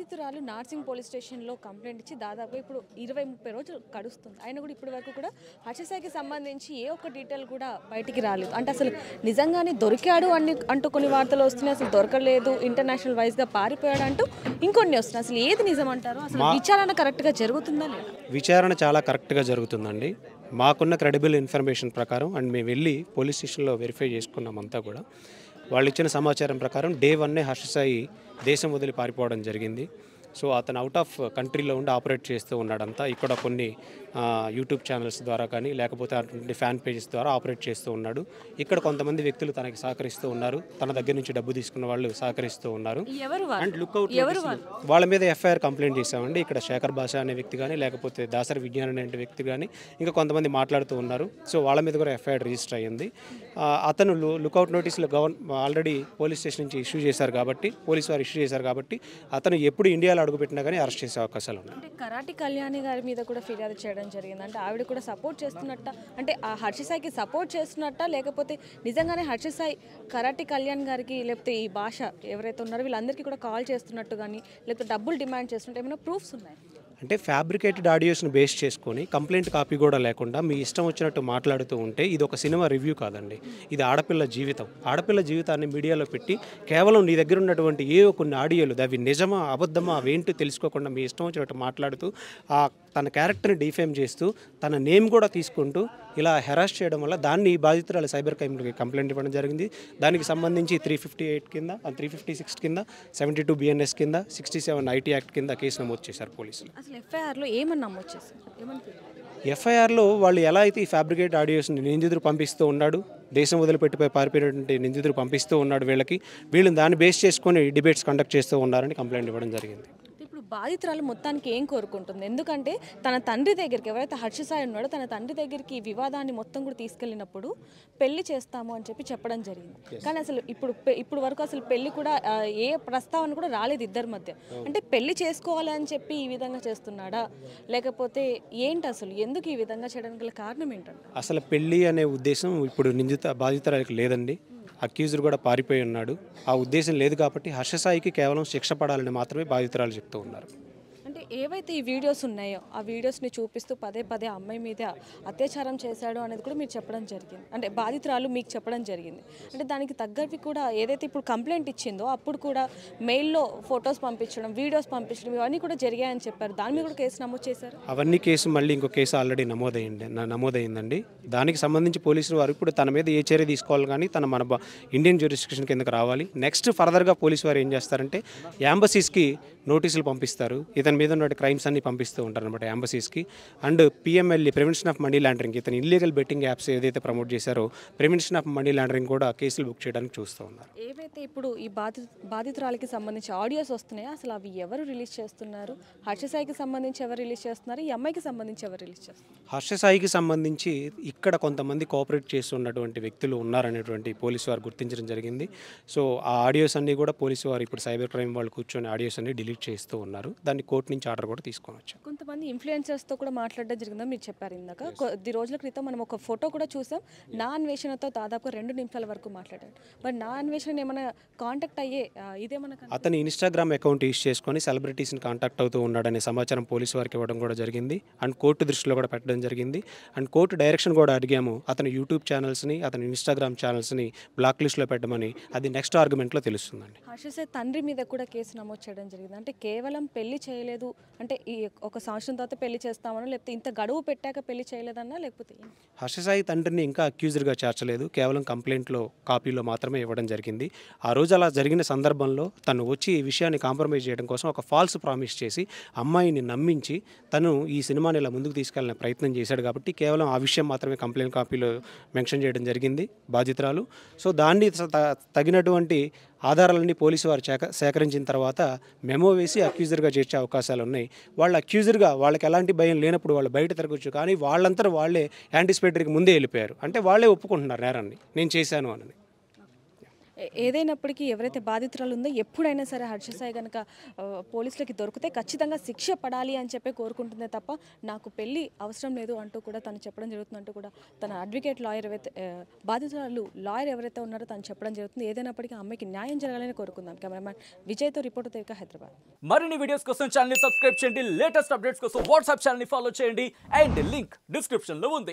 బాధితురాలు నార్సింగ్ పోలీస్ స్టేషన్లో కంప్లైంట్ ఇచ్చి దాదాపు ఇప్పుడు 20-30 రోజులు గడుస్తుంది. అయినా కూడా ఇప్పటి వరకు కూడా హర్షసాయికి సంబంధించి ఏ ఒక్క డీటెయిల్ కూడా బయటికి రాలేదు. అంటే అసలు నిజంగానే దొరికాడు అంటూ కొన్ని వార్తలు వస్తున్నాయి, అసలు దొరకలేదు, ఇంటర్నేషనల్ వైజ్గా పారిపోయాడు అంటూ ఇంకొన్ని వస్తున్నాయి. అసలు ఏది నిజం అంటారు? అసలు విచారణ కరెక్ట్గా జరుగుతుందా లేదా? విచారణ చాలా కరెక్ట్గా జరుగుతుందండి. మాకున్న క్రెడిబుల్ ఇన్ఫర్మేషన్ ప్రకారం అండ్ మేము వెళ్ళి పోలీస్ స్టేషన్లో వెరిఫై చేసుకున్నామంతా కూడా. వాళ్ళు ఇచ్చిన సమాచారం ప్రకారం డే 1 హర్షసాయి దేశం వదిలి పారిపోవడం జరిగింది. సో అతను అవుట్ ఆఫ్ కంట్రీలో ఉండి ఆపరేట్ చేస్తూ ఉన్నాడంతా. ఇక్కడ కొన్ని యూట్యూబ్ ఛానల్స్ ద్వారా కానీ లేకపోతే అటువంటి ఫ్యాన్ పేజెస్ ద్వారా ఆపరేట్ చేస్తూ ఉన్నాడు. ఇక్కడ కొంతమంది వ్యక్తులు తనకి సహకరిస్తూ ఉన్నారు, తన దగ్గర నుంచి డబ్బు తీసుకున్న వాళ్ళు సహకరిస్తూ ఉన్నారు. అండ్ లుక్అవుట్ వాళ్ళ మీద ఎఫ్ఐఆర్ కంప్లైంట్ చేశామండి. ఇక్కడ శేఖర్ భాష అనే వ్యక్తి కానీ లేకపోతే దాసరి విజ్ఞాన్ అనే వ్యక్తి కానీ ఇంకా కొంతమంది మాట్లాడుతూ ఉన్నారు. సో వాళ్ళ మీద కూడా ఎఫ్ఐఆర్ రిజిస్టర్ అయ్యింది. అతను లుక్అవుట్ నోటీసులు ఆల్రెడీ పోలీస్ స్టేషన్ నుంచి ఇష్యూ చేశారు కాబట్టి, పోలీసు వారు ఇష్యూ చేశారు కాబట్టి అతను ఎప్పుడు ఇండియాలో అడుగుపెట్టినా కానీ అరెస్ట్ చేసే అవకాశాలు ఉన్నాయి. అంటే కరాటి కళ్యాణి గారి మీద కూడా ఫిర్యాదు చేయడం జరిగింది. అంటే ఆవిడ కూడా సపోర్ట్ చేస్తున్నట్ట, అంటే ఆ హర్షసాయికి సపోర్ట్ చేస్తున్నట్ట, లేకపోతే నిజంగానే హర్షసాయి కరాటి కళ్యాణ్ గారికి లేకపోతే ఈ భాష ఎవరైతే ఉన్నారో వీళ్ళందరికీ కూడా కాల్ చేస్తున్నట్టు కానీ లేకపోతే డబ్బులు డిమాండ్ చేస్తున్నట్టు ఏమైనా ప్రూఫ్స్ ఉన్నాయి? అంటే ఫ్యాబ్రికేటెడ్ ఆడియోస్ని బేస్ చేసుకొని కంప్లైంట్ కాపీ కూడా లేకుండా మీ ఇష్టం వచ్చినట్టు మాట్లాడుతూ ఉంటే ఇది ఒక సినిమా రివ్యూ కాదండి, ఇది ఆడపిల్ల జీవితం. ఆడపిల్ల జీవితాన్ని మీడియాలో పెట్టి కేవలం నీ దగ్గర ఉన్నటువంటి కొన్ని ఆడియోలు అవి నిజమా అబద్ధమా అవేంటో తెలుసుకోకుండా మీ ఇష్టం వచ్చినట్టు మాట్లాడుతూ తన క్యారెక్టర్ని డిఫేమ్ చేస్తూ తన నేమ్ కూడా తీసుకుంటూ ఇలా హెరాస్ చేయడం వల్ల దాన్ని బాధితురాలు సైబర్ క్రైమ్కి కంప్లైంట్ ఇవ్వడం జరిగింది. దానికి సంబంధించి 358 కింద 356 కింద 72 BNS కింద 67 IT యాక్ట్ కింద కేసు నమోదు చేశారు పోలీసులు. అసలు ఎఫ్ఐఆర్లో ఏమని నమోదు చేశారు? ఎఫ్ఐఆర్లో వాళ్ళు ఎలా అయితే ఈ ఫ్యాబ్రికేట్ ఆడియోస్ని నిందితుడు పంపిస్తూ ఉన్నాడు, దేశం వదిలిపెట్టిపోయి పారిపోయినటువంటి నిందితుడు పంపిస్తూ ఉన్నాడు వీళ్ళని దాన్ని బేస్ చేసుకొని డిబేట్స్ కండక్ట్ చేస్తూ ఉన్నారని కంప్లైంట్ ఇవ్వడం జరిగింది. ఇప్పుడు బాధితురాలు మొత్తానికి ఏం కోరుకుంటుంది? ఎందుకంటే తన తండ్రి దగ్గరికి, ఎవరైతే హర్షసాయి ఉన్నాడో తన తండ్రి దగ్గరికి ఈ వివాదాన్ని మొత్తం కూడా తీసుకెళ్ళినప్పుడు పెళ్లి చేస్తాము అని చెప్పడం జరిగింది. కానీ అసలు ఇప్పుడు వరకు అసలు పెళ్లి కూడా ఏ ప్రస్తావన కూడా రాలేదు ఇద్దరి మధ్య. అంటే పెళ్లి చేసుకోవాలి అని చెప్పి ఈ విధంగా చేస్తున్నాడా, లేకపోతే ఏంటి అసలు ఎందుకు ఈ విధంగా చేయడానికి గల కారణం ఏంటంటే? అసలు పెళ్లి అనే ఉద్దేశం ఇప్పుడు బాధితురాలికి లేదండి. అక్యూజర్ కూడా పారిపోయి ఉన్నాడు. ఆ ఉద్దేశం లేదు కాబట్టి హర్షసాయికి కేవలం శిక్ష పడాలని మాత్రమే బాధితురాలు చెప్తూ ఉన్నారు. అంటే ఏవైతే ఈ వీడియోస్ ఉన్నాయో ఆ వీడియోస్ని చూపిస్తూ పదే అమ్మాయి మీద అత్యాచారం చేశాడు అనేది కూడా మీరు చెప్పడం జరిగింది, అంటే బాధితురాలు మీకు చెప్పడం జరిగింది. అంటే దానికి తగ్గవి కూడా ఏదైతే ఇప్పుడు కంప్లైంట్ ఇచ్చిందో అప్పుడు కూడా మెయిల్లో ఫొటోస్ పంపించడం, వీడియోస్ పంపించడం ఇవన్నీ కూడా జరిగాయని చెప్పారు. దాని మీద కూడా కేసు నమోదు చేశారు. అవన్నీ కేసు మళ్ళీ ఇంకో కేసు ఆల్రెడీ నమోదైందండి. దానికి సంబంధించి పోలీసులు వారు ఇప్పుడు తన మీద ఏ చర్య తీసుకోవాలి కానీ మన ఇండియన్ జ్యూరిస్డిక్షన్ కిందకి రావాలి. నెక్స్ట్ ఫర్దర్గా పోలీసు వారు ఏం చేస్తారంటే ఎంబసీస్కి నోటీసులు పంపిస్తారు. ఇతని మీద ఉన్న క్రైమ్స్ అన్ని పంపిస్తూ ఉంటారు అనమాట ఎంబసీస్కి. And PMLA prevention of money laundering, ఇతను ఇల్లీగల్ బెట్టింగ్ యాప్స్ ఏదైతే ప్రమోట్ చేశారో ప్రివెన్షన్ ఆఫ్ మనీ లాండరింగ్ కూడా కేసులు బుక్ చేయడానికి చూస్తూ ఉన్నారు. ఏవైతే ఇప్పుడు ఈ బాధితురాలకి సంబంధించి ఆడియోస్ వస్తున్నాయో అసలు అవి ఎవరు రిలీజ్ చేస్తున్నారు? హర్షసాయికి సంబంధించి ఎవరు రిలీజ్ చేస్తున్నారు? ఈ అమ్మాయికి సంబంధించి ఎవరు రిలీజ్ చేస్తున్నారు? హర్షసాయికి సంబంధించి ఇక్కడ కొంతమంది కోఆపరేట్ చేస్తున్నటువంటి వ్యక్తులు ఉన్నారనేటువంటి పోలీసు వారు గుర్తించడం జరిగింది. సో ఆ ఆడియోస్ అన్నీ కూడా పోలీసు వారు ఇప్పుడు సైబర్ క్రైమ్ వాళ్ళు కూర్చొని ఆడియోస్ అన్ని డిలీట్ చేస్తూ ఉన్నారు. దాన్ని కోర్టు నుంచి ఆర్డర్ కూడా తీసుకోవచ్చు. కొంతమంది ఇన్ఫ్లుయెన్సర్స్తో కూడా మాట్లాడడం జరిగిందని మీరు చెప్పారు ఇందాక. కొద్ది రోజుల క్రితం మనం ఒక ఫోటో కూడా చూసాం. నా అన్వేషణతో దాదాపు 2 నిమిషాల వరకు మాట్లాడాడు. మరి నా అన్వేషణ ఏమైనా కాంటాక్ట్ అయ్యే ఇదేమన్నా అతని ఇన్స్టాగ్రామ్ అకౌంట్ యూస్ చేసుకొని సెలబ్రిటీస్ని కాంటాక్ట్ అవుతూ ఉన్నాడనే సమాచారం పోలీసు వారికి ఇవ్వడం కూడా జరిగింది. అండ్ కోర్టు దృష్టిలో కూడా పెట్టడం జరిగింది. అండ్ కోర్టు డైరెక్షన్ కూడా అడిగాము. అతని యూట్యూబ్ ఛానల్స్ని, అతని ఇన్స్టాగ్రామ్ ఛానల్స్ని బ్లాక్ లిస్ట్లో పెట్టమని. అది నెక్స్ట్ ఆర్గ్యుమెంట్లో తెలుస్తుందండి. హర్షసాయి తండ్రి మీద కూడా కేసు నమోదు చేయడం జరిగింది. అంటే కేవలం పెళ్లి చేయలేదు అంటే ఈ 1 సంవత్సరం తర్వాత పెళ్లి చేస్తామనో, లేకపోతే ఇంత గడువు పెట్టాక పెళ్లి చేయలేదన్నా, లేకపోతే హర్షసాయి తండ్రిని ఇంకా అక్యూజర్గా చేర్చలేదు. కేవలం కంప్లైంట్లో కాపీలో మాత్రమే ఇవ్వడం జరిగింది. ఆ రోజు అలా జరిగిన సందర్భంలో తను వచ్చి ఈ విషయాన్ని కాంప్రమైజ్ చేయడం కోసం ఒక ఫాల్స్ ప్రామిస్ చేసి అమ్మాయిని నమ్మించి తను ఈ సినిమాని ఇలా ముందుకు తీసుకెళ్లిన ప్రయత్నం చేశాడు కాబట్టి కేవలం ఆ విషయం మాత్రమే కంప్లైంట్ కాపీలో మెన్షన్ చేయడం జరిగింది బాధితురాలు. సో దాన్ని తగినటువంటి ఆధారాలన్నీ పోలీసు వారు సేకరించిన తర్వాత మెమో వేసి అక్యూజర్గా చేర్చే అవకాశాలు ఉన్నాయి. వాళ్ళు అక్యూజర్గా వాళ్ళకి ఎలాంటి భయం లేనప్పుడు వాళ్ళు బయట తిరగచ్చు, కానీ వాళ్ళంతా వాళ్ళే యాంటిసిపేటరీకి ముందే వెళ్ళిపోయారు. అంటే వాళ్ళే ఒప్పుకుంటున్నారు నేరాన్ని, నేను చేశాను అని. ఏదైనప్పటికీ ఎవరైతే బాధితురాలు ఉందో ఎప్పుడైనా సరే హర్ష సాయి కనుక పోలీసులకి దొరికితే ఖచ్చితంగా శిక్ష పడాలి అని చెప్పి కోరుకుంటుందే తప్ప నాకు పెళ్లి అవసరం లేదు అంటూ కూడా తను చెప్పడం జరుగుతుందంటూ కూడా తన అడ్వకేట్ లాయర్ ఎవరైతే బాధితురాలు లాయర్ ఎవరైతే ఉన్నారో తను చెప్పడం జరుగుతుంది. ఏదైనప్పటికీ అమ్మాయికి న్యాయం జరగాలని కోరుకుందాం. కెమెరామ్యాన్ విజయ్తో రిపోర్టర్ దేవిక, హైదరాబాద్. మరిన్ని వీడియోస్ కోసం ఛానల్ ని సబ్స్క్రైబ్ చేయండి, లేటెస్ట్ అప్డేట్స్ కోసం వాట్సాప్ ఛానల్ ని ఫాలో చేయండి అండ్ లింక్ డిస్క్రిప్షన్ లో ఉంది.